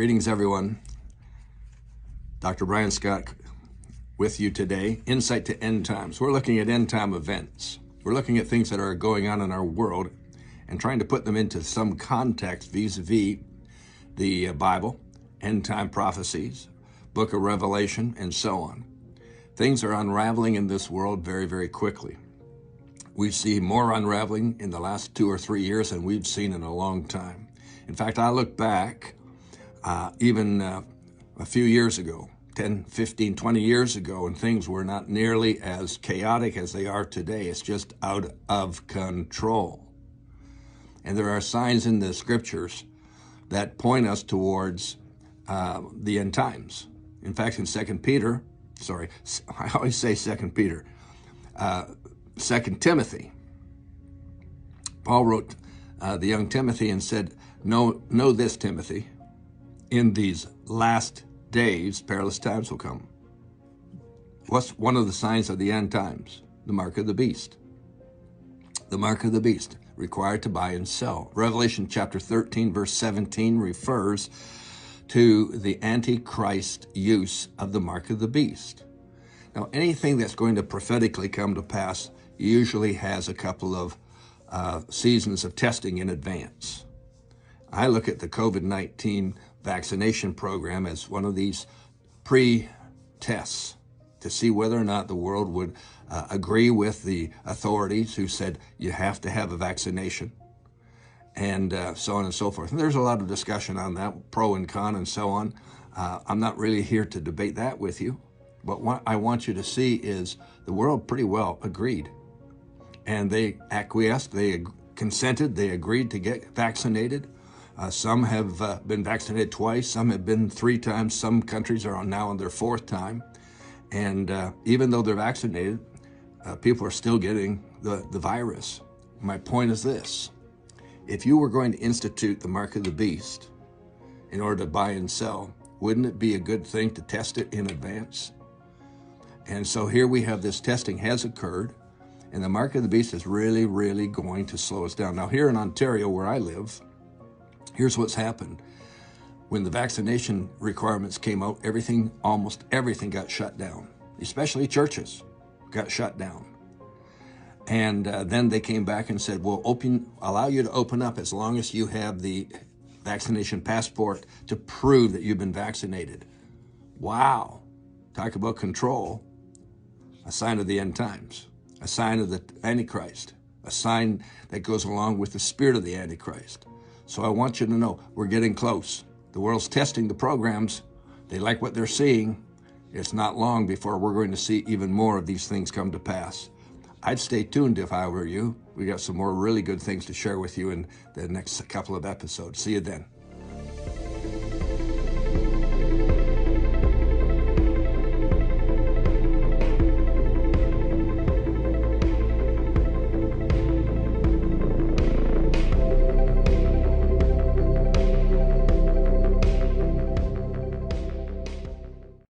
Greetings, everyone. Dr. Brian Scott with you today. Insight to end times. We're looking at end time events. We're looking at things that are going on in our world and trying to put them into some context vis-a-vis the Bible, end time prophecies, book of Revelation, and so on. Things are unraveling in this world very, very quickly. We see more unraveling in the last 2 or 3 years than we've seen in a long time. In fact, I look back even a few years ago, 10, 15, 20 years ago, and things were not nearly as chaotic as they are today. It's just out of control. And there are signs in the scriptures that point us towards the end times. In fact, in 2 Peter, I always say 2 Peter, 2 Timothy, Paul wrote the young Timothy and said, know this, Timothy, in these last days, perilous times will come. What's one of the signs of the end times? The mark of the beast. The mark of the beast, required to buy and sell. Revelation chapter 13, verse 17 refers to the Antichrist use of the mark of the beast. Now, anything that's going to prophetically come to pass usually has a couple of seasons of testing in advance. I look at the COVID-19 vaccination program as one of these pre-tests to see whether or not the world would agree with the authorities who said you have to have a vaccination, and so on and so forth. And there's a lot of discussion on that, pro and con and so on. I'm not really here to debate that with you, but what I want you to see is the world pretty well agreed. And they acquiesced, they consented, they agreed to get vaccinated. Some have been vaccinated twice, some have been 3 times, some countries are now on their 4th time. And even though they're vaccinated, people are still getting the virus. My point is this: if you were going to institute the mark of the beast in order to buy and sell, wouldn't it be a good thing to test it in advance? And so here we have this testing has occurred, and the mark of the beast is really, really going to slow us down. Now, here in Ontario, where I live, here's what's happened. When the vaccination requirements came out, almost everything got shut down, especially churches got shut down. And then they came back and said, we'll allow you to open up as long as you have the vaccination passport to prove that you've been vaccinated. Wow, talk about control. A sign of the end times, a sign of the Antichrist, a sign that goes along with the spirit of the Antichrist. So I want you to know we're getting close. The world's testing the programs. They like what they're seeing. It's not long before we're going to see even more of these things come to pass. I'd stay tuned if I were you. We got some more really good things to share with you in the next couple of episodes. See you then.